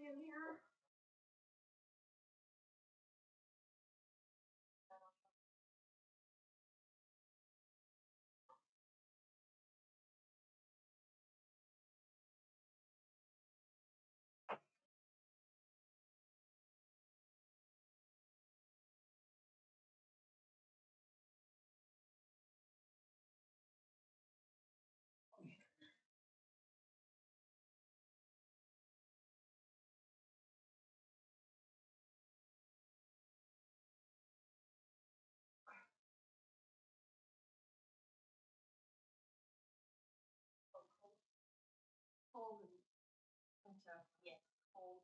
in here? Cold and stuff. Yeah, cold.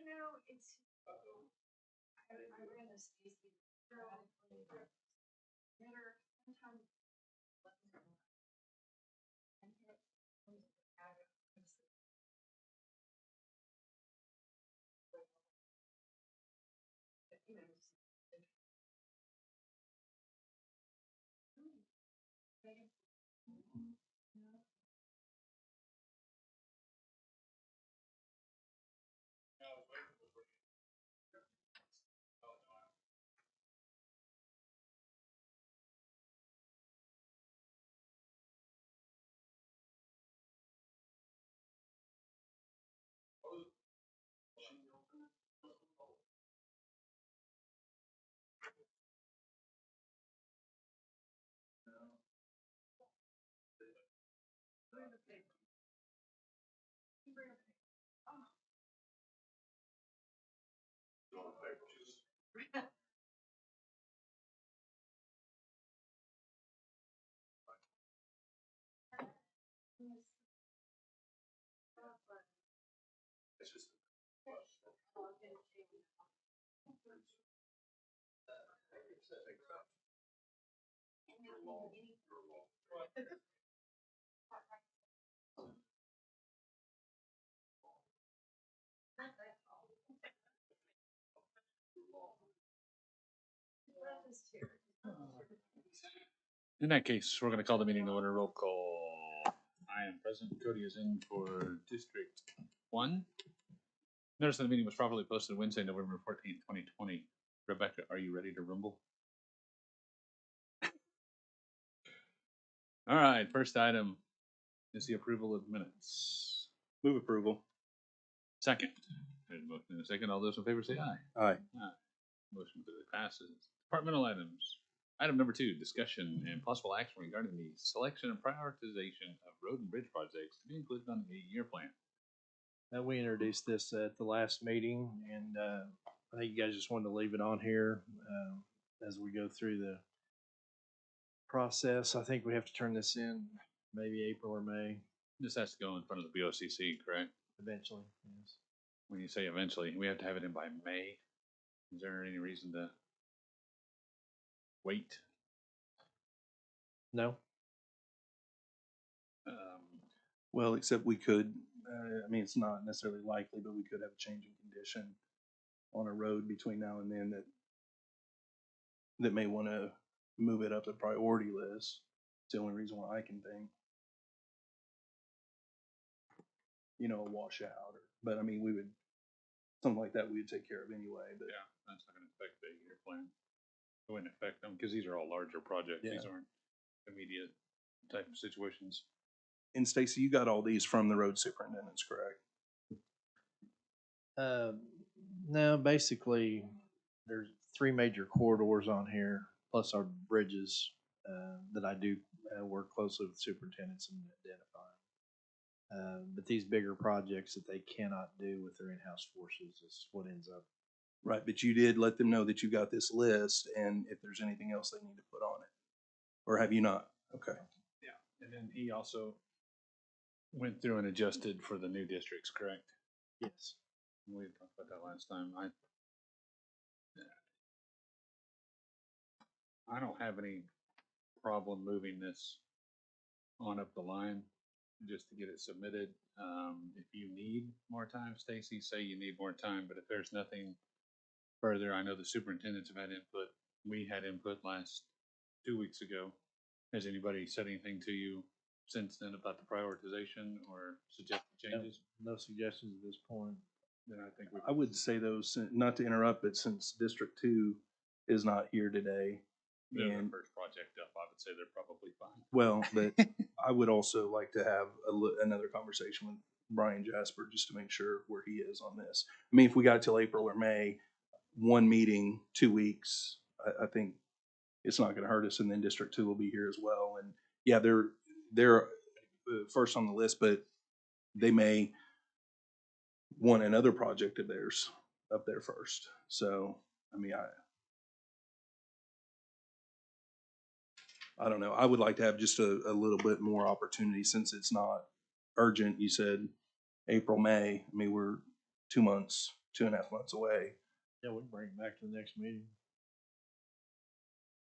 You know, it's. I ran a Stacy. Better sometimes. You know. It's just. In that case, we're going to call the meeting to order. Roll call. I am present. Cody is in for District 1. Notice that the meeting was properly posted Wednesday, November 14th, 2020. Rebecca, are you ready to rumble? All right, first item is the approval of minutes. Move approval. Second. There's a motion and a second. All those in favor say aye. Aye. Aye. Motion clearly passes. Departmental items. Item number 2, discussion and possible action regarding the selection and prioritization of road and bridge projects to be included on the 8-year plan. We introduced this at the last meeting, and I think you guys just wanted to leave it on here as we go through the process. I think we have to turn this in maybe April or May This has to go in front of the BOCC, correct? eventually. Yes. When you say eventually, we have to have it in by May. Is there any reason to wait? No. Well, except we could, I mean, it's not necessarily likely, but we could have a change in condition on a road between now and then that may want to move it up the priority list. It's the only reason why I can think. You know, a washout, but I mean, something like that we would take care of anyway, but. Yeah, that's not going to affect the 8-year plan. It wouldn't affect them because these are all larger projects. Yeah. These aren't immediate type of situations. And Stacy, you got all these from the road superintendents, correct? No, basically, there's 3 major corridors on here, plus our bridges that I do work closely with superintendents and identify. But these bigger projects that they cannot do with their in-house forces is what ends up. Right, but you did let them know that you got this list and if there's anything else they need to put on it. Or have you not? Okay. Yeah, and then he also went through and adjusted for the new districts, correct? Yes. We talked about that last time. I don't have any problem moving this on up the line. just to get it submitted. If you need more time, Stacy, say you need more time, but if there's nothing further, I know the superintendents have had input. We had input last 2 weeks ago. Has anybody said anything to you since then about the prioritization or suggested changes? No suggestions at this point. Then I think we. I would say though, not to interrupt, but since District 2 is not here today, They're the and first project up. I would say they're probably fine. well, but I would also like to have another conversation with Brian Jasper just to make sure where he is on this. I mean, if we got till April or May, one meeting, 2 weeks, I think it's not going to hurt us. And then District 2 will be here as well. And yeah, they're first on the list, but they may want another project of theirs up there first. So, I mean, I don't know. I would like to have just a little bit more opportunity since it's not urgent. You said April, May. I mean, we're 2 months, 2.5 months away. Yeah, we can bring it back to the next meeting.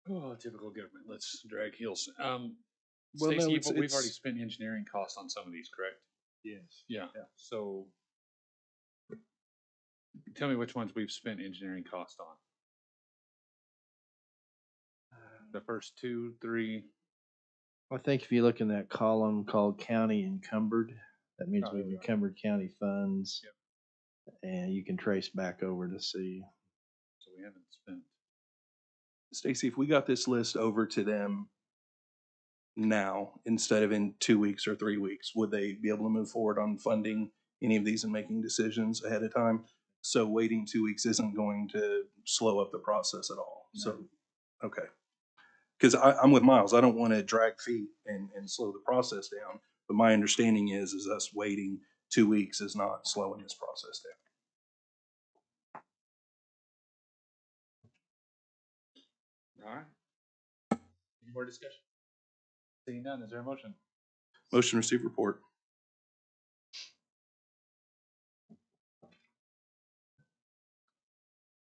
Oh, typical government. Let's drag heels. Well, Stacy, no, we've already spent engineering costs on some of these, correct? Yes. Yeah. Yeah. So tell me which ones we've spent engineering cost on. The first 2, 3. I think if you look in that column called county encumbered, that means Oh, there we've we are. encumbered county funds. Yep. And you can trace back over to see. So we haven't spent. Stacy, if we got this list over to them now instead of in 2 weeks or 3 weeks, would they be able to move forward on funding any of these and making decisions ahead of time? So waiting 2 weeks isn't going to slow up the process at all. No. So, okay. Because I'm with Miles. I don't want to drag feet and slow the process down. But my understanding is us waiting 2 weeks is not slowing this process down. All right. Any more discussion? Seeing none, is there a motion? Motion to receive report.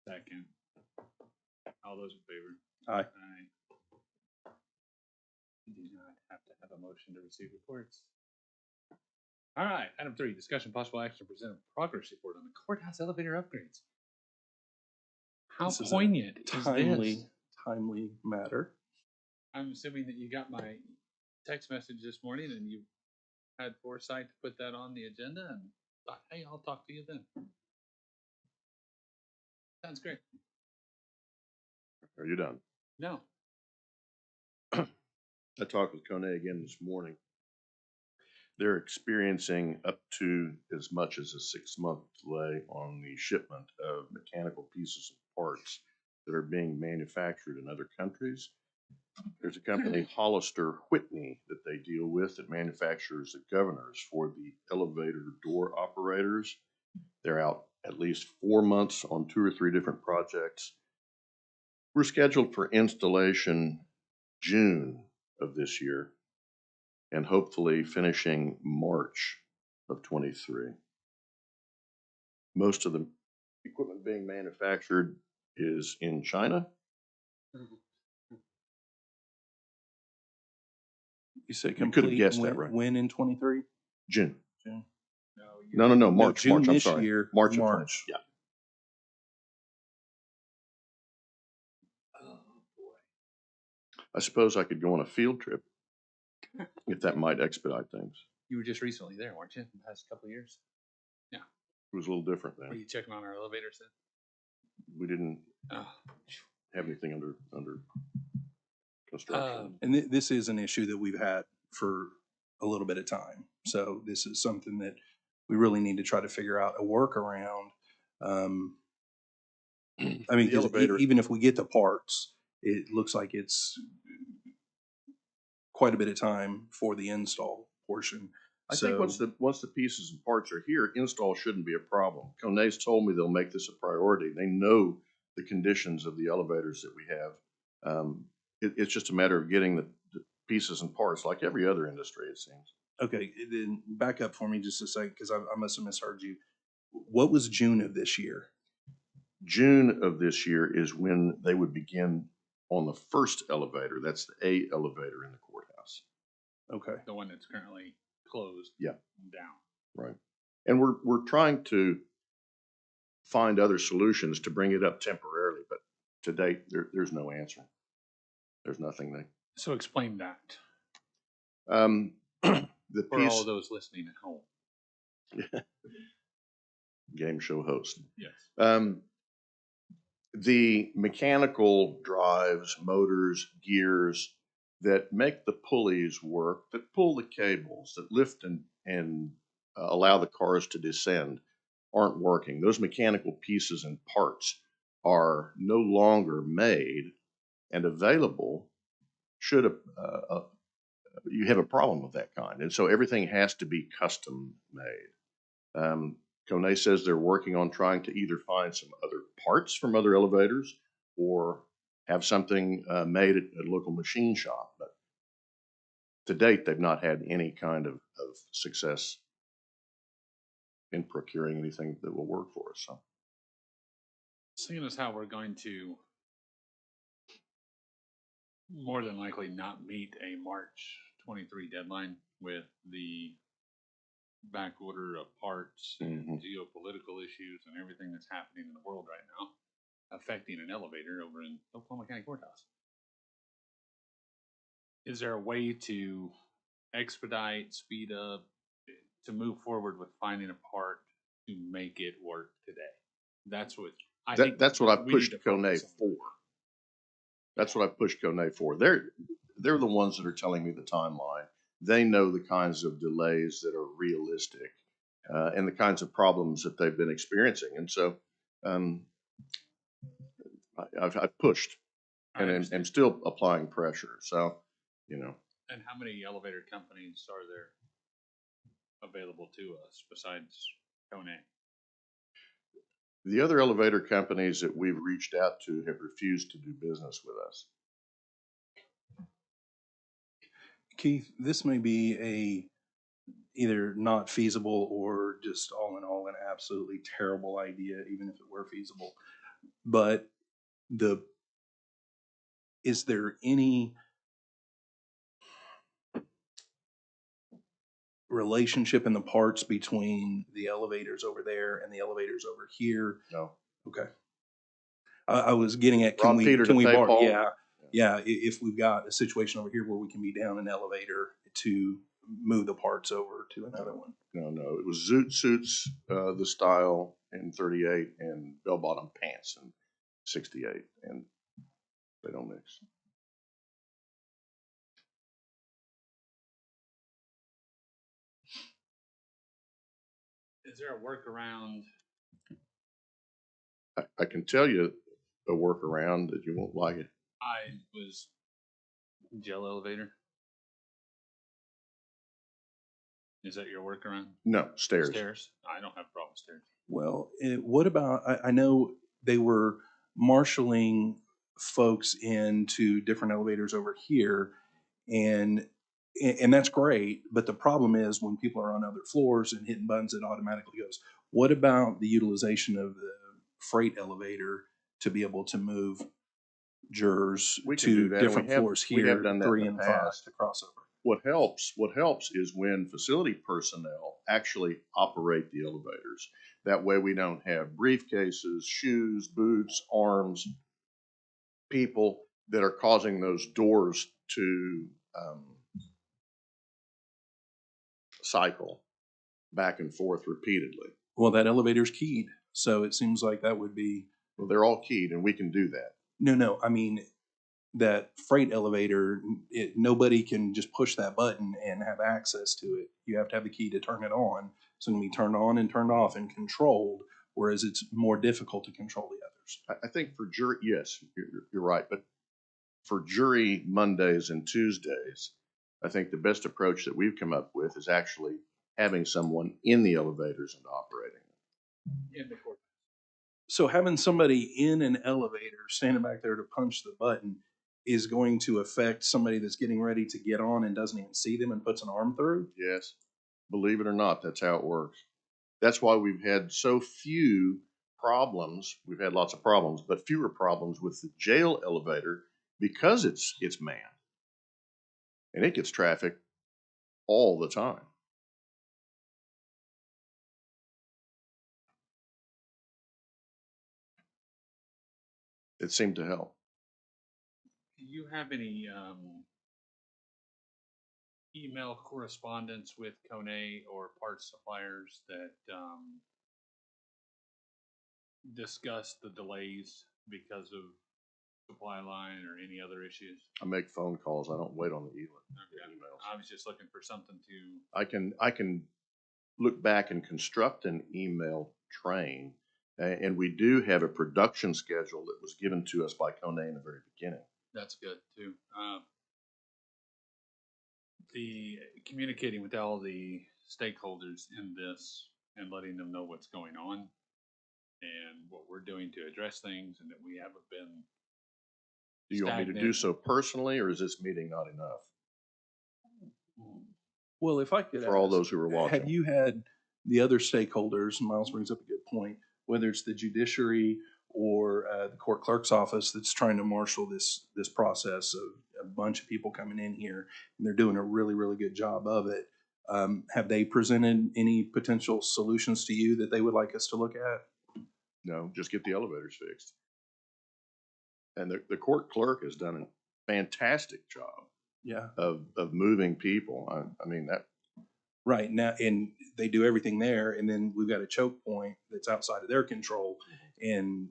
Second. All those in favor? Aye. Aye. We do not have to have a motion to receive reports. All right, item 3, discussion possible action to present a progress report on the courthouse elevator upgrades. How This is a poignant is this? Timely matter. I'm assuming that you got my text message this morning and you had foresight to put that on the agenda and thought, hey, I'll talk to you then. Sounds great. Are you done? No. I talked with Kone again this morning. They're experiencing up to as much as a 6-month delay on the shipment of mechanical pieces and parts that are being manufactured in other countries. There's a company, Hollister Whitney, that they deal with that manufactures the governors for the elevator door operators. They're out at least 4 months on 2 or 3 different projects. We're scheduled for installation June of this year and hopefully finishing March of 23. Most of the equipment being manufactured is in China. You say You could have complete guessed that, right? when in 23? June. June. No, March, June March, I'm this sorry. year, March of March. 20, yeah. Oh boy. I suppose I could go on a field trip if that might expedite things. You were just recently there, weren't you? In the past couple of years? It was a little different Were then. you checking on our elevators then? We didn't Oh. have anything under construction. And this is an issue that we've had for a little bit of time. So this is something that we really need to try to figure out a workaround. I mean, The 'cause elevator- even if we get the parts, it looks like it's quite a bit of time for the install portion. I think once the pieces and parts are here, install shouldn't be a problem. Kone's told me they'll make this a priority. They know the conditions of the elevators that we have. It's just a matter of getting the pieces and parts, like every other industry, it seems. Okay, then back up for me just a second, because I must have misheard you. What was June of this year? June of this year is when they would begin on the first elevator. That's the A elevator in the courthouse. Okay. The one that's currently closed. Yeah. Down. Right. And we're trying to find other solutions to bring it up temporarily, but to date, there's no answer. There's nothing there. So explain that The for all piece, of those listening at home. game show host. Yes. The mechanical drives, motors, gears that make the pulleys work, that pull the cables, that lift and allow the cars to descend aren't working. Those mechanical pieces and parts are no longer made and available should you have a problem of that kind. And so everything has to be custom made. Kone says they're working on trying to either find some other parts from other elevators or have something made at a local machine shop. But to date, they've not had any kind of success in procuring anything that will work for us. So, Seeing as how we're going to more than likely not meet a March 23 deadline with the back order of parts and geopolitical issues and everything that's happening in the world right now, affecting an elevator over in Oklahoma County Courthouse. Is there a way to expedite, speed up, to move forward with finding a part to make it work today? That's what I think. That's what I we pushed need to focus Kone on. for. That's what I pushed Kone for. They're the ones that are telling me the timeline. They know the kinds of delays that are realistic and the kinds of problems that they've been experiencing. And so I've pushed and am still applying pressure. So, you know. And how many elevator companies are there available to us besides Kone? The other elevator companies that we've reached out to have refused to do business with us. Keith, this may be either not feasible or just all in all an absolutely terrible idea, even if it were feasible. But is there any relationship in the parts between the elevators over there and the elevators over here? No. Okay. I was getting at, Rob Peter to pay Paul? Yeah. If we've got a situation over here where we can be down an elevator to move the parts over to another one. No. It was Zoot suits, the style in 38 and bell bottom pants in 68, and they don't mix. Is there a workaround? I can tell you a workaround that you won't like it. I was gel elevator. Is that your workaround? No, stairs. Stairs. I don't have a problem with stairs. Well, what about, I know they were marshaling folks into different elevators over here, and that's great, but the problem is when people are on other floors and hitting buttons, it automatically goes. What about the utilization of the freight elevator to be able to move jurors We can to do that, and different floors we here, have done that 3 in and the 5 past. to crossover? What helps is when facility personnel actually operate the elevators. That way we don't have briefcases, shoes, boots, arms, people that are causing those doors to cycle back and forth repeatedly. Well, that elevator's keyed, so it seems like that would be. Well, they're all keyed, and we can do that. No, I mean, that freight elevator, nobody can just push that button and have access to it. You have to have the key to turn it on. So it can be turned on and turned off and controlled, whereas it's more difficult to control the others. I think for jury, yes, you're right. But for jury Mondays and Tuesdays, I think the best approach that we've come up with is actually having someone in the elevators and operating them. In the court. So having somebody in an elevator standing back there to punch the button is going to affect somebody that's getting ready to get on and doesn't even see them and puts an arm through? Yes, believe it or not, that's how it works. That's why we've had so few problems. We've had lots of problems, but fewer problems with the jail elevator because it's manned and it gets traffic all the time. It seemed to help. Do you have any email correspondence with Kone or parts suppliers that discuss the delays because of supply line or any other issues? I make phone calls. I don't wait on the Okay. emails. I was just looking for something to. I can look back and construct an email train, and we do have a production schedule that was given to us by Kone in the very beginning. That's good too. The communicating with all the stakeholders in this and letting them know what's going on and what we're doing to address things, and that we haven't been. Do you want me to do Stagnant. so personally, or is this meeting not enough Well, if I could for all ask, those who are watching? have you had the other stakeholders, Miles brings up a good point, whether it's the judiciary or the court clerk's office that's trying to marshal this process of a bunch of people coming in here, and they're doing a really, really good job of it. Have they presented any potential solutions to you that they would like us to look at? No, just get the elevators fixed. And the court clerk has done a fantastic job Yeah. of moving people. I mean, that, Right now, and they do everything there, and then we've got a choke point that's outside of their control, and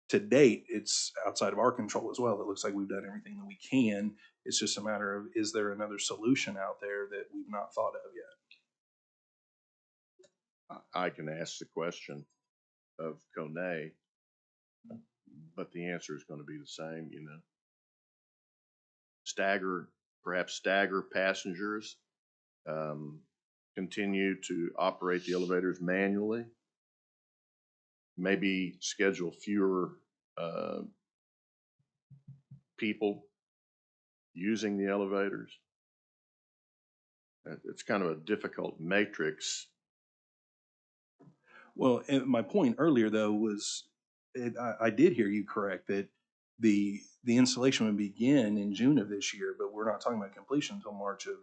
to date, it's outside of our control as well. It looks like we've done everything that we can. It's just a matter of, is there another solution out there that we've not thought of yet? I can ask the question of Kone, but the answer is going to be the same, you know. Perhaps stagger passengers, continue to operate the elevators manually, maybe schedule fewer people using the elevators. It's kind of a difficult matrix. Well, and my point earlier though was, I did hear you correct that the installation would begin in June of this year, but we're not talking about completion until March of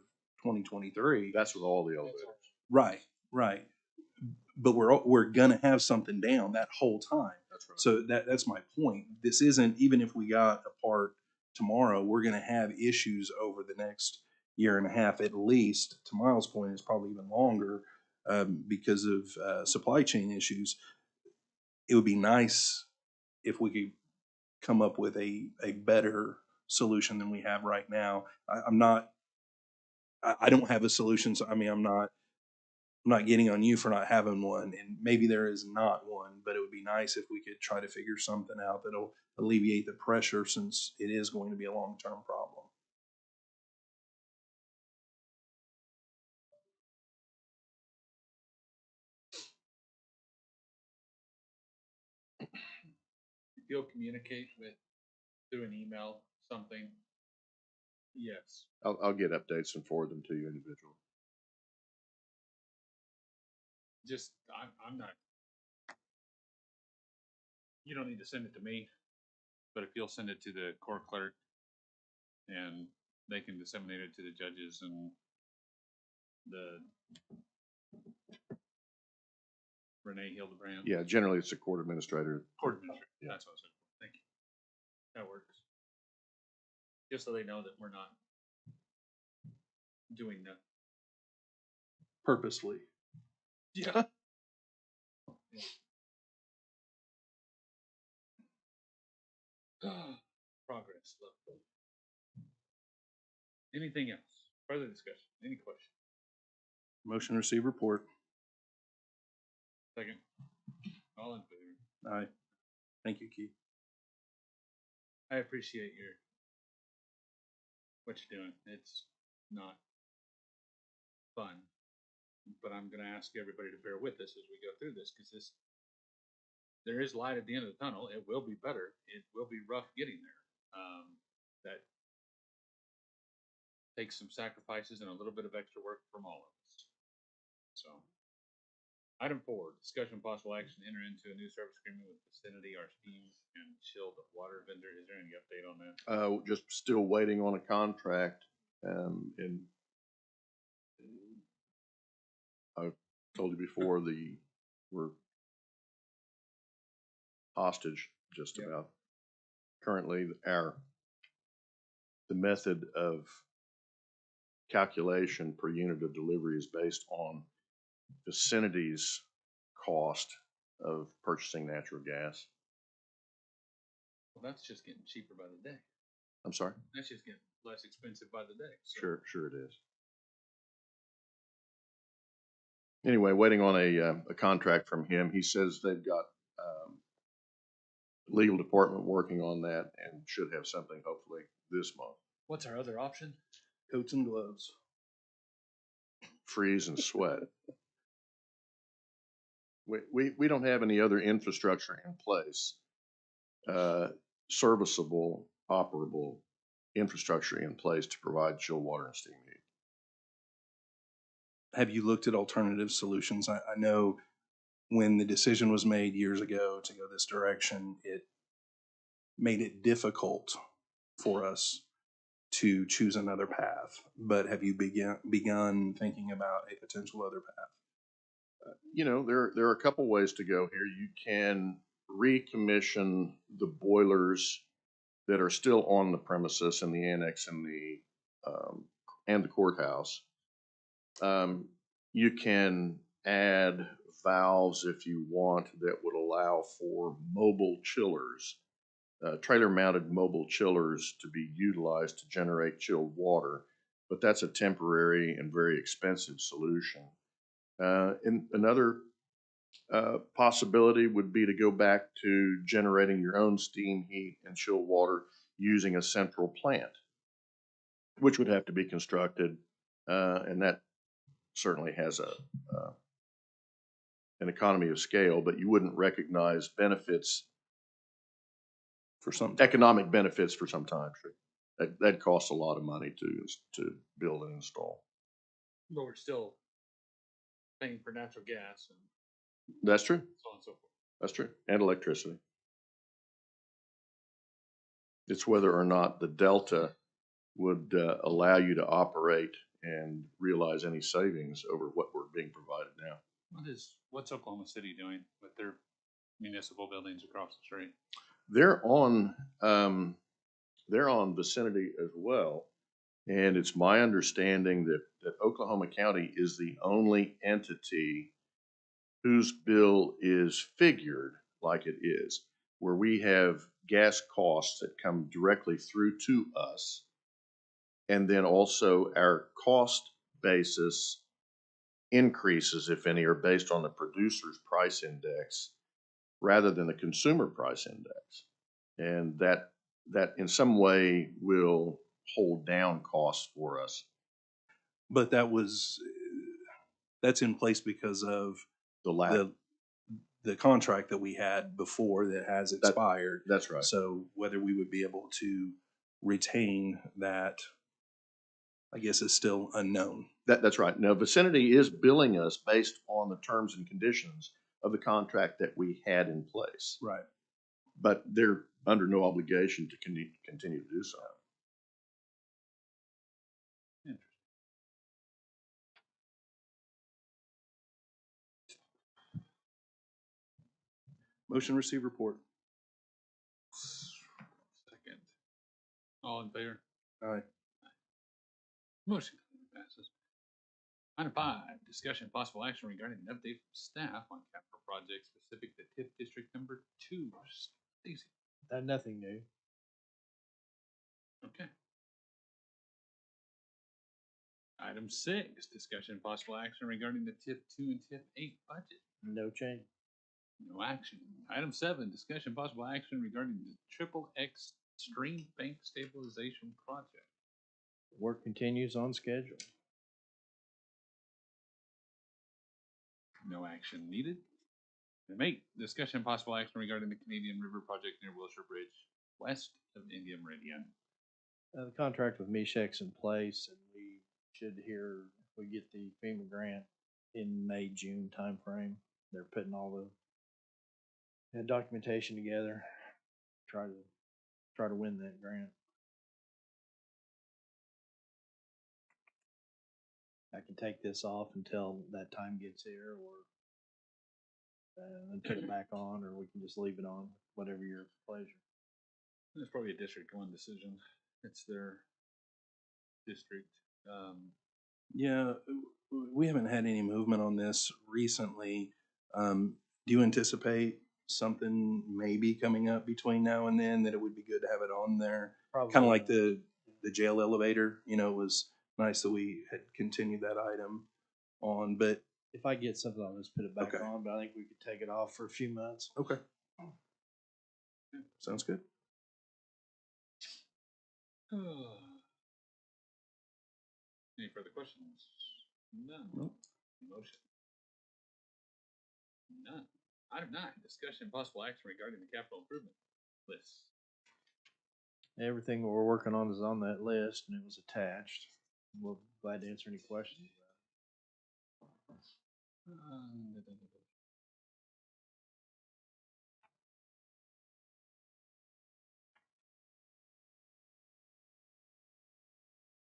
2023. That's with all the elevators. Right, right. But we're gonna have something down that whole time. That's right. So that's my point. This isn't, even if we got a part tomorrow, we're gonna have issues over the next year and a half at least. To Miles' point, it's probably even longer because of supply chain issues. It would be nice if we could come up with a better solution than we have right now. I don't have a solution. So, I mean, I'm not getting on you for not having one, and maybe there is not one, but it would be nice if we could try to figure something out that'll alleviate the pressure, since it is going to be a long-term problem. If you'll communicate with through an email something, yes. I'll get updates and forward them to you individually. Just I'm not. You don't need to send it to me, but if you'll send it to the court clerk, and they can disseminate it to the judges and the Renee Hildebrand. Yeah, generally it's a court administrator. Court administrator. Yeah. That's what I said. Thank you. That works. Just so they know that we're not doing that. Purposely. Yeah. Progress. Love. Anything else? Further discussion? Any questions? Motion to receive report. Second. All in favor? Aye. Thank you, Keith. I appreciate what you're doing. It's not fun, but I'm going to ask everybody to bear with us as we go through this, because there is light at the end of the tunnel. It will be better. It will be rough getting there. That takes some sacrifices and a little bit of extra work from all of us. So, item 4, discussion possible action, enter into a new service agreement with Vicinity, our steam and chilled water vendor. Is there any update on that? Just still waiting on a contract, and I've told you before, we're hostage just Yeah. about. Currently, the method of calculation per unit of delivery is based on vicinity's cost of purchasing natural gas. Well, that's just getting cheaper by the day. I'm sorry? That's just getting less expensive by the day. So. Sure it is. Anyway, waiting on a contract from him. He says they've got legal department working on that and should have something hopefully this month. What's our other option? Coats and gloves. Freeze and sweat. We don't have any other infrastructure in place, serviceable, operable infrastructure in place to provide chilled water and steam heat. Have you looked at alternative solutions? I know when the decision was made years ago to go this direction, it made it difficult for us to choose another path. But have you begun thinking about a potential other path? You know, there are a couple ways to go here. You can recommission the boilers that are still on the premises in the annex and the courthouse. You can add valves if you want that would allow for mobile chillers, trailer-mounted mobile chillers to be utilized to generate chilled water, but that's a temporary and very expensive solution. And another possibility would be to go back to generating your own steam heat and chilled water using a central plant, which would have to be constructed, and that certainly has an economy of scale, but you wouldn't recognize benefits For some time. economic benefits for some time. Sure. That costs a lot of money to build and install. But we're still paying for natural gas and That's true. so on and so forth. That's true. And electricity. It's whether or not the delta would allow you to operate and realize any savings over what we're being provided now. What's Oklahoma City doing with their municipal buildings across the street? They're on vicinity as well, and it's my understanding that Oklahoma County is the only entity whose bill is figured like it is, where we have gas costs that come directly through to us, and then also our cost basis increases, if any, are based on the producer's price index rather than the consumer price index. And that in some way will hold down costs for us. But that's in place because of The lack. the contract that we had before that has expired. That's right. So whether we would be able to retain that, I guess, is still unknown. That's right. Now, Vicinity is billing us based on the terms and conditions of the contract that we had in place. Right. But they're under no obligation to continue to do so. Interesting. Motion receive report. Second. All in favor? Aye. Motion passes. Item 5, discussion possible action regarding an update from staff on capital projects specific to TIF District Number 2. Stacy. Nothing new. Okay. Item 6, discussion possible action regarding the TIF 2 and TIF 8 budget. No change. No action. Item 7, discussion possible action regarding the Triple X Stream Bank Stabilization Project. Work continues on schedule. No action needed. Item 8, discussion possible action regarding the Canadian River Project near Wilshire Bridge, west of India Meridian. The contract with Meshach's in place, and we should hear if we get the FEMA grant in May, June timeframe. They're putting all the documentation together, try to win that grant. I can take this off until that time gets here, or and put it back on, or we can just leave it on, whatever your pleasure. It's probably a District 1 decision. It's their district. Yeah, we haven't had any movement on this recently. Do you anticipate something maybe coming up between now and then that it would be good to have it on there? Probably Kind of like the jail elevator, you know, it was nice that we had continued that item on, but if I get something, I'll just put it back Okay. on, but I think we could take it off for a few months. okay. Sounds good. Any further questions? None. Nope. Motion. None. Item 9, discussion and possible action regarding the capital improvement list. Everything we're working on is on that list, and it was attached. We're glad to answer any questions.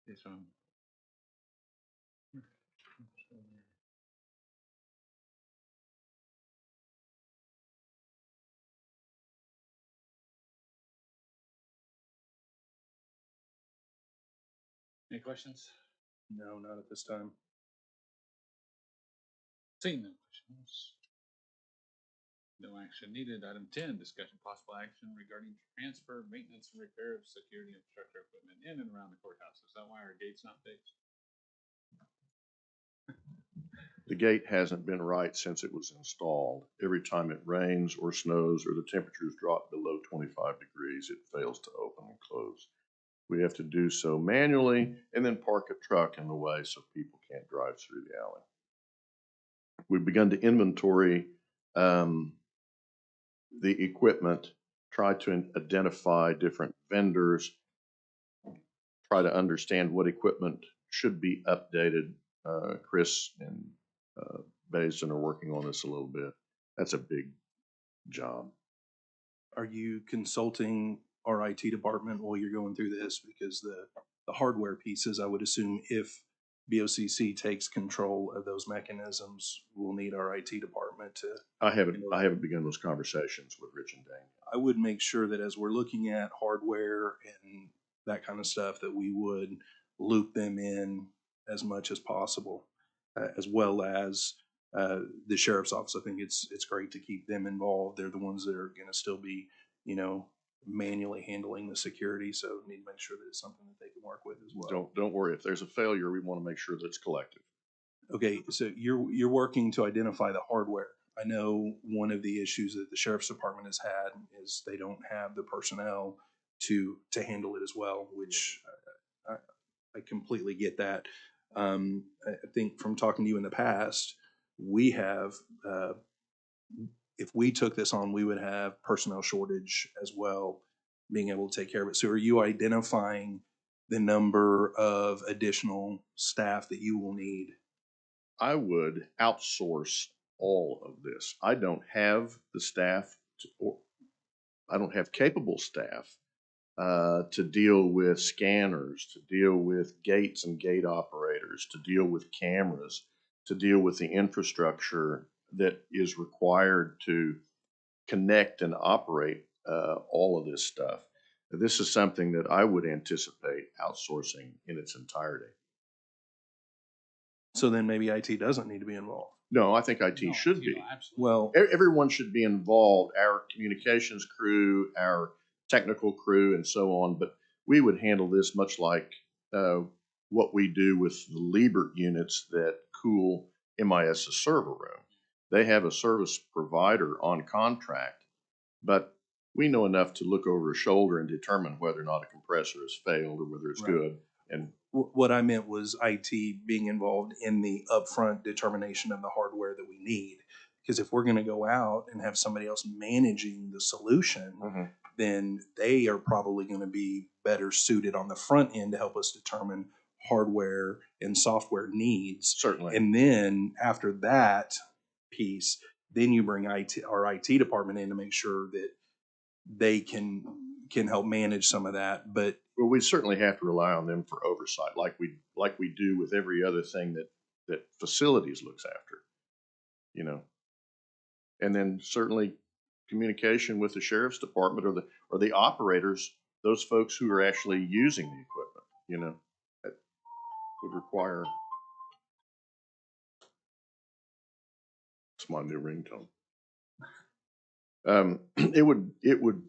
This one. Any questions? No, not at this time. Seeing no questions. No action needed. Item 10, discussion possible action regarding transfer, maintenance, and repair of security infrastructure equipment in and around the courthouse. Is that why our gate's not fixed? The gate hasn't been right since it was installed. Every time it rains or snows or the temperatures drop below 25 degrees, it fails to open and close. We have to do so manually and then park a truck in the way so people can't drive through the alley. We've begun to inventory the equipment, try to identify different vendors, try to understand what equipment should be updated. Chris and Basin are working on this a little bit. That's a big job. Are you consulting our IT department while you're going through this? Because the hardware pieces, I would assume if BOCC takes control of those mechanisms, we'll need our IT department to. I haven't begun those conversations with Rich and Dane. I would make sure that as we're looking at hardware and that kind of stuff, that we would loop them in as much as possible, as well as the sheriff's office. I think it's great to keep them involved. They're the ones that are going to still be, you know, manually handling the security. So we need to make sure that it's something that they can work with as well. Don't worry. If there's a failure, we want to make sure that it's collective. Okay, so you're working to identify the hardware. I know one of the issues that the sheriff's department has had is they don't have the personnel to handle it as well, which I completely get that. I think from talking to you in the past, we have, if we took this on, we would have personnel shortage as well, being able to take care of it. So are you identifying the number of additional staff that you will need? I would outsource all of this. I don't have the staff or I don't have capable staff to deal with scanners, to deal with gates and gate operators, to deal with cameras, to deal with the infrastructure that is required to connect and operate all of this stuff. This is something that I would anticipate outsourcing in its entirety. So then maybe IT doesn't need to be involved. No, I think IT No, should you be. know, absolutely. Well, Everyone should be involved, our communications crew, our technical crew, and so on. But we would handle this much like what we do with the Liebert units that cool MIS's server room. They have a service provider on contract, but we know enough to look over a shoulder and determine whether or not a compressor has failed or whether it's Right. good. And what I meant was IT being involved in the upfront determination of the hardware that we need. Because if we're going to go out and have somebody else managing the solution, then they are probably going to be better suited on the front end to help us determine hardware and software needs. certainly, And then after that piece, then you bring our IT department in to make sure that they can help manage some of that. But well, we certainly have to rely on them for oversight, like we do with every other thing that facilities looks after. You know, And then certainly communication with the sheriff's department or the operators, those folks who are actually using the equipment, you know, that would require. It's my new ringtone. It would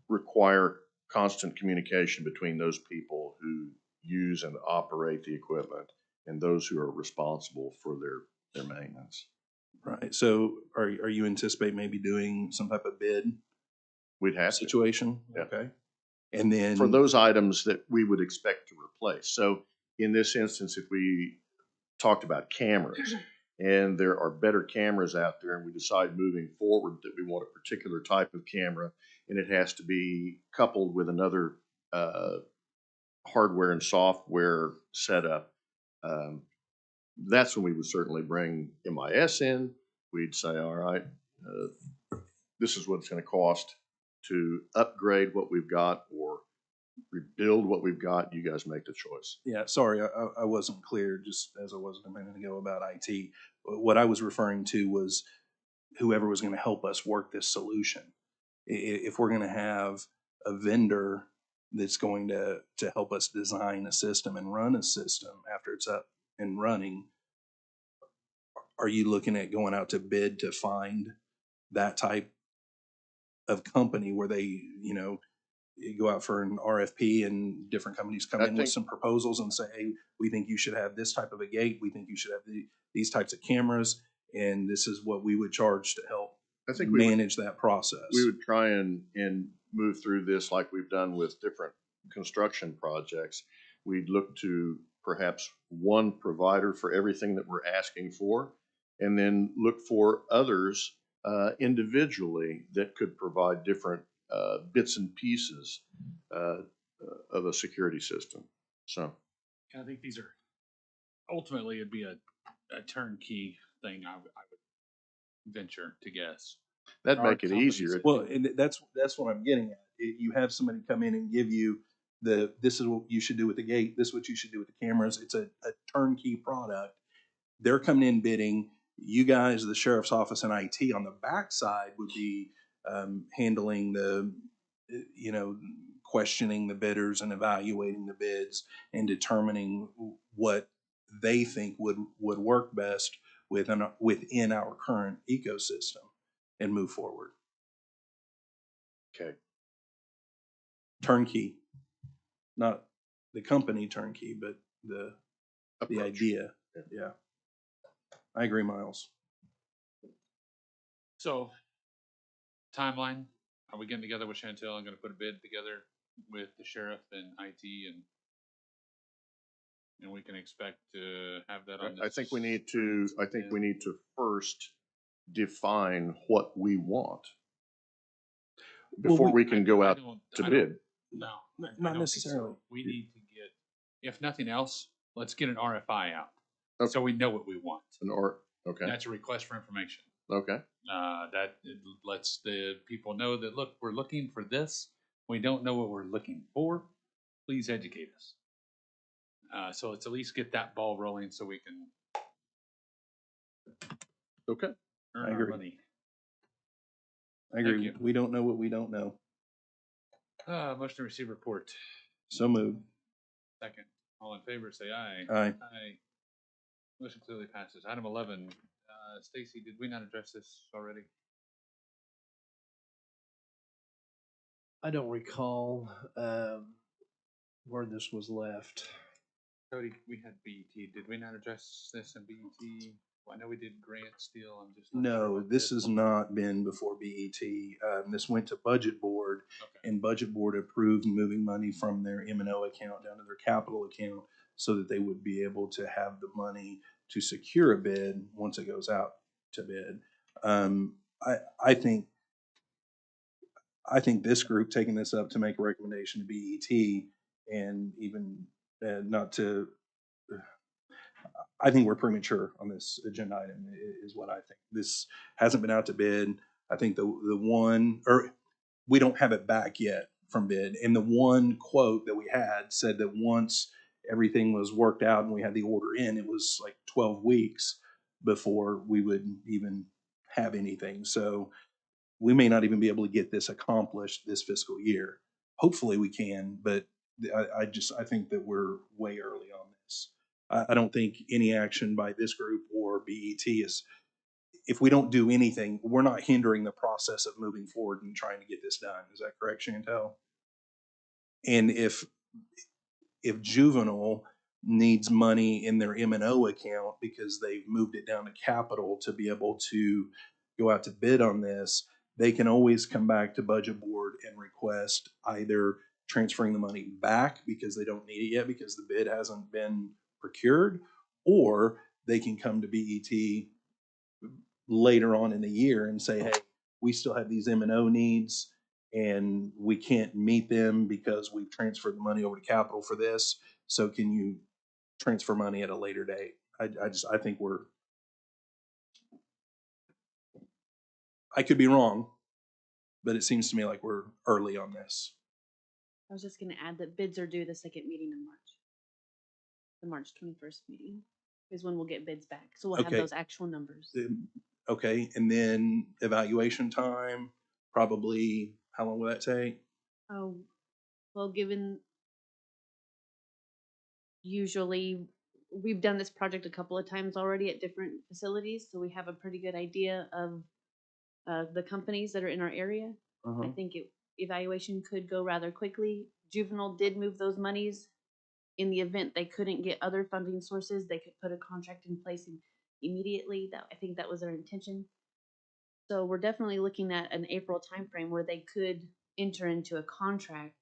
require constant communication between those people who use and operate the equipment and those who are responsible for their maintenance. Right. So are you anticipate maybe doing some type of bid We'd have to, situation? Yeah. Okay. And then for those items that we would expect to replace. So in this instance, if we talked about cameras and there are better cameras out there and we decide moving forward that we want a particular type of camera and it has to be coupled with another hardware and software setup, that's when we would certainly bring MIS in. We'd say, all right, this is what it's going to cost to upgrade what we've got or rebuild what we've got. You guys make the choice. yeah, sorry, I wasn't clear, just as I wasn't a minute ago about IT. What I was referring to was whoever was going to help us work this solution. If we're going to have a vendor that's going to help us design a system and run a system after it's up and running, are you looking at going out to bid to find that type of company where they, you know, you go out for an RFP and different companies come I in with think- some proposals and say, hey, we think you should have this type of a gate. We think you should have these types of cameras. And this is what we would charge to help I think manage that process. we would try and move through this like we've done with different construction projects. We'd look to perhaps one provider for everything that we're asking for, and then look for others individually that could provide different bits and pieces of a security system. So I think these are ultimately it'd be a turnkey thing. I would venture to guess. that'd Our make it companies easier. that Well, and that's what I'm getting at. You have somebody come in and give you this is what you should do with the gate. This is what you should do with the cameras. It's a turnkey product. They're coming in bidding. You guys, the sheriff's office and IT on the backside would be handling the, you know, questioning the bidders and evaluating the bids and determining what they think would work best within our current ecosystem and move forward. Okay. Turnkey, not the company turnkey, but the Approach. idea. Yeah. Yeah. I agree, Miles. So, timeline: are we getting together with Chantel and going to put a bid together with the sheriff and IT, and we can expect to have that on? I think we need to. I think we need to first define what we want before Well, we can go out to I bid. No, Not I don't think necessarily. So. We need to get, if nothing else, let's get an RFI out Okay. so we know what we want. Okay. That's a request for information. Okay. That lets the people know that, look, we're looking for this. We don't know what we're looking for. Please educate us. So let's at least get that ball rolling so we can Okay. earn I our agree. money. I agree. you. We don't know what we don't know. Motion to receive report. So moved. Second. All in favor, say aye. Aye. Aye. Motion clearly passes. Item 11. Stacy, did we not address this already? I don't recall where this was left. Cody, we had BET. Did we not address this in BET? Well, I know we did grant still. I'm just not sure No, what this has not been before BET. This went to Budget Board, Okay. and Budget Board approved moving money from their M&O account down to their capital account so that they would be able to have the money to secure a bid once it goes out to bid. I think this group taking this up to make a recommendation to BET and even not to, I think we're premature on this agenda item is what I think. This hasn't been out to bid. I think the one, or we don't have it back yet from bid. And the one quote that we had said that once everything was worked out and we had the order in, it was like 12 weeks before we would even have anything. So we may not even be able to get this accomplished this fiscal year. Hopefully we can, but I think that we're way early on this. I don't think any action by this group or BET is, if we don't do anything, we're not hindering the process of moving forward and trying to get this done. Is that correct, Chantel? And if juvenile needs money in their M&O account because they've moved it down to capital to be able to go out to bid on this, they can always come back to budget board and request either transferring the money back because they don't need it yet because the bid hasn't been procured, or they can come to BET later on in the year and say, hey, we still have these M&O needs and we can't meet them because we've transferred the money over to capital for this. So can you transfer money at a later date? I think I could be wrong, but it seems to me like we're early on this. I was just gonna add that bids are due the second meeting in March. The March 21st meeting is when we'll get bids back. So we'll have Okay. those actual numbers. Okay, and then evaluation time, probably, how long will that take? Oh, well, given usually we've done this project a couple of times already at different facilities, so we have a pretty good idea of the companies that are in our area. I think evaluation could go rather quickly. Juvenile did move those monies. In the event they couldn't get other funding sources, they could put a contract in place immediately. I think that was their intention. So we're definitely looking at an April timeframe where they could enter into a contract.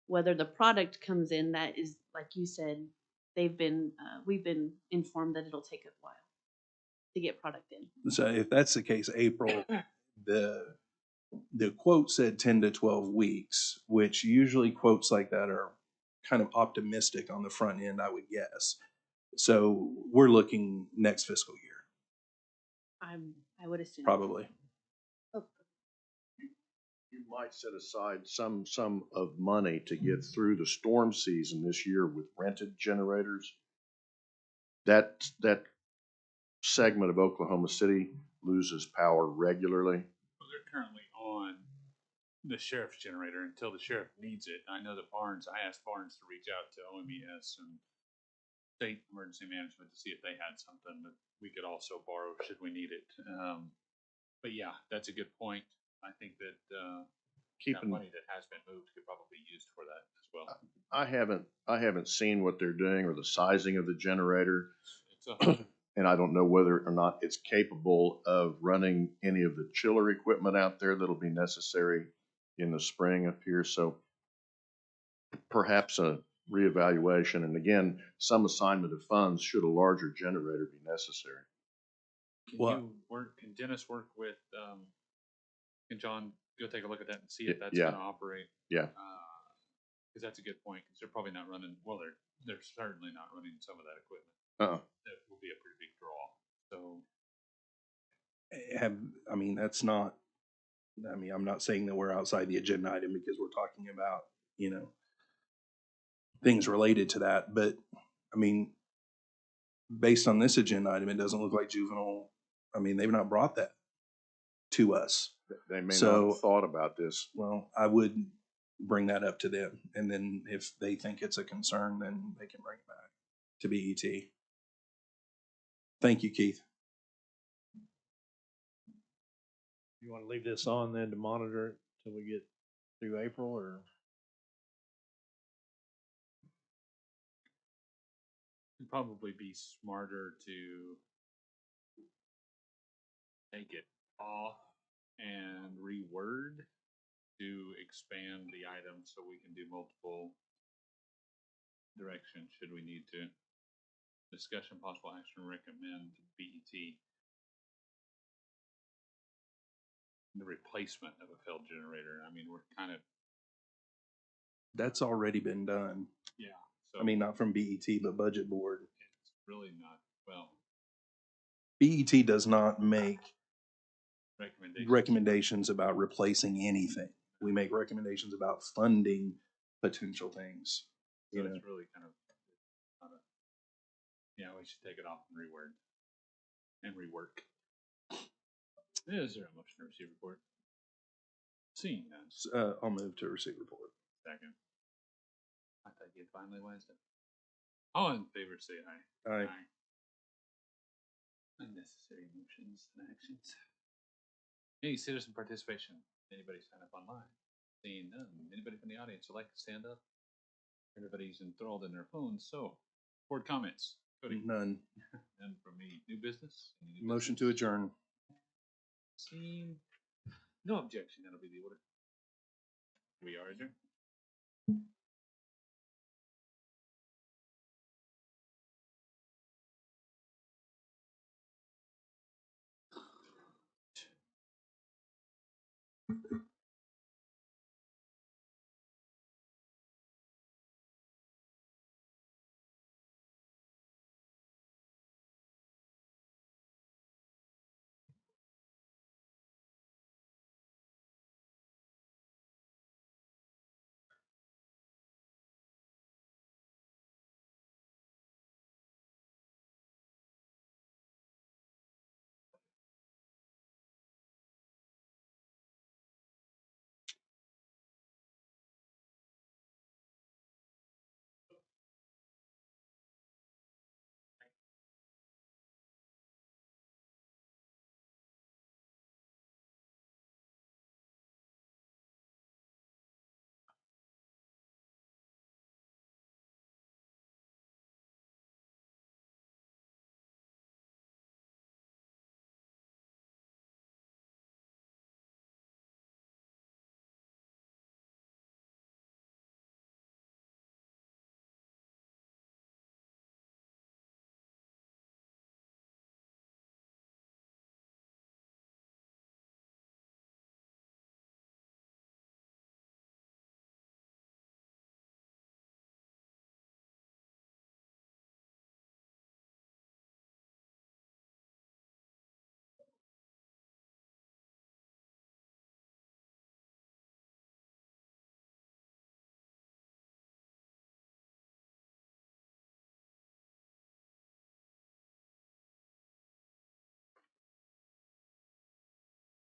Whether the product comes in, that is, like you said, we've been informed that it'll take a while to get product in. So if that's the case, April, the quote said 10 to 12 weeks, which usually quotes like that are kind of optimistic on the front end, I would guess. So we're looking next fiscal year, I would assume. probably. Oh, You might set aside some sum of money to get through the storm season this year with rented generators. That segment of Oklahoma City loses power regularly. Well, they're currently on the sheriff's generator until the sheriff needs it. I know that I asked Barnes to reach out to OMES and State Emergency Management to see if they had something that we could also borrow should we need it. But yeah, that's a good point. I think that that money that has been moved could probably be used for that as well. I haven't seen what they're doing or the sizing of the generator. It's And I don't know whether or not it's capable of running any of the chiller equipment out there that'll be necessary in the spring up here. So perhaps a reevaluation, and again, some assignment of funds should a larger generator be necessary. Can Dennis work with, can John go take a look at that and see if that's Yeah. gonna operate? Yeah. Cause that's a good point, cause they're probably not running, well, they're certainly not running some of that equipment. That will be a pretty big draw, so. That's not, I'm not saying that we're outside the agenda item because we're talking about, things related to that, but based on this agenda item, it doesn't look like juvenile, they've not brought that to us. They may not So- have thought about this. Well, I would bring that up to them, and then if they think it's a concern, then they can bring it back to BET. Thank you, Keith. You want to leave this on then to monitor it till we get through April, or? It'd probably be smarter to take it off and reword to expand the item so we can do multiple directions should we need to. Discussion, possible action, recommend BET. The replacement of a failed generator. We're kind of. That's already been done. Yeah. So Not from BET, but budget board. it's really not, well, BET does not make recommendations. recommendations about replacing anything. We make recommendations about funding potential things. So it's really kind of, yeah, we should take it off and reword and rework. Is there a motion to receive report? Seeing none. I'll move to receive report. Second. I thought you'd finally Wednesday. All in favor, say aye. Aye. Unnecessary motions and actions. Any citizen participation? Anybody sign up online? Seeing none. Anybody from the audience would like to stand up? Everybody's enthralled in their phones, so board comments. Cody? None. None from me. New business? Any new Motion to business? adjourn. Seeing no objection, that'll be the order. We are adjourned.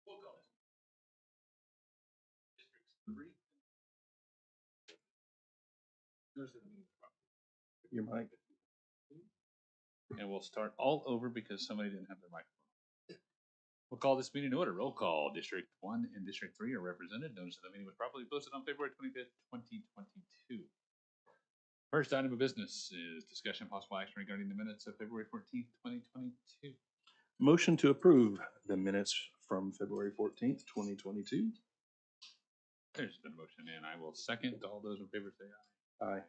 We'll call this District 3. Notice of the meeting. Your mic. And we'll start all over because somebody didn't have their microphone. We'll call this meeting to order. Roll call. District 1 and District 3 are represented. Notice of the meeting was properly posted on February 25th, 2022. First item of business is discussion of possible action regarding the minutes of February 14th, 2022. Motion to approve the minutes from February 14th, 2022. There's been a motion, and I will second. All those in favor say aye. Aye.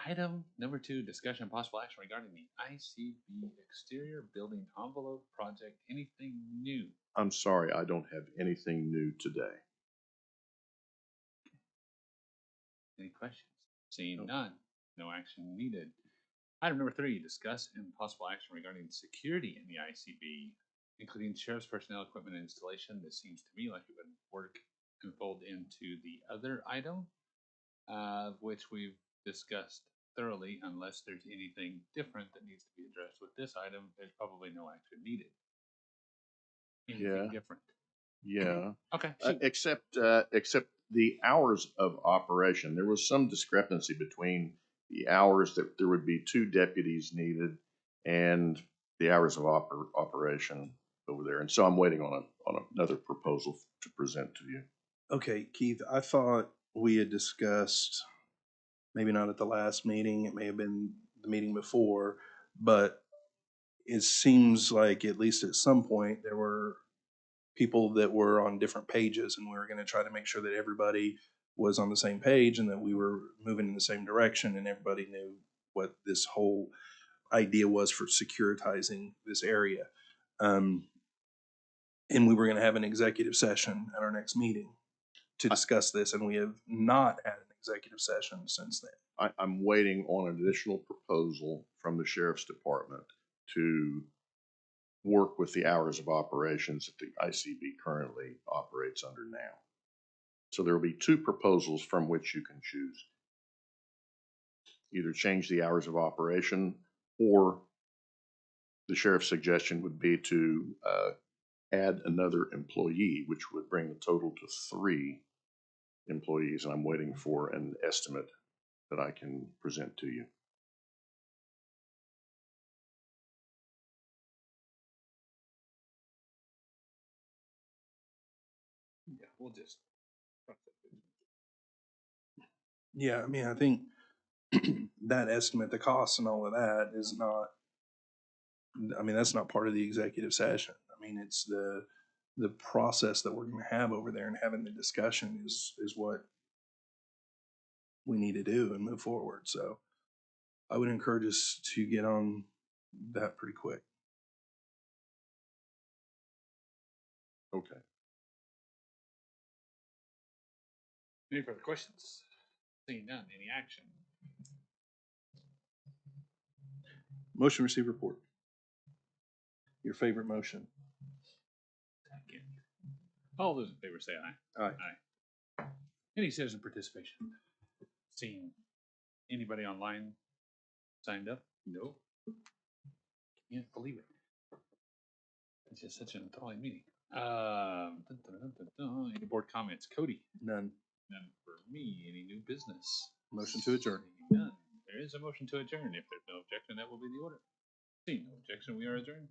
Item number 2, discussion of possible action regarding the ICB exterior building envelope project. Anything new? I'm sorry, I don't have anything new today. Any questions? Seeing none, no action needed. Item number 3, discuss and possible action regarding security in the ICB, including sheriff's personnel, equipment, and installation. This seems to me like it would work and fold into the other item, which we've discussed thoroughly. Unless there's anything different that needs to be addressed with this item, there's probably no action needed. Anything different? Yeah. Okay. Except the hours of operation. There was some discrepancy between the hours that there would be 2 deputies needed and the hours of operation over there. And so I'm waiting on another proposal to present to you. Okay, Keith, I thought we had discussed, maybe not at the last meeting, it may have been the meeting before, but it seems like at least at some point there were people that were on different pages, and we were going to try to make sure that everybody was on the same page and that we were moving in the same direction and everybody knew what this whole idea was for securitizing this area. And we were going to have an executive session at our next meeting to discuss this, and we have not had an executive session since then. I'm waiting on an additional proposal from the sheriff's department to work with the hours of operations that the ICB currently operates under now. So there will be 2 proposals from which you can choose. Either change the hours of operation or the sheriff's suggestion would be to add another employee, which would bring the total to 3 employees, and I'm waiting for an estimate that I can present to you. Yeah, we'll just. Yeah, I mean, I think that estimate, the costs and all of that is not, I mean, that's not part of the executive session. I mean, it's the process that we're gonna have over there and having the discussion is what we need to do and move forward. So I would encourage us to get on that pretty quick. Okay. Any further questions? Seeing none, any action? Motion receive report. Your favorite motion. Second. All those in favor say aye. Aye. Any citizen participation? Seeing anybody online signed up? No. Can't believe it. It's just such an enthralling meeting. Any board comments? Cody? None. None for me. Any new business? Motion to adjourn. None. There is a motion to adjourn. If there's no objection, that will be the order. Seeing no objection, we are adjourned.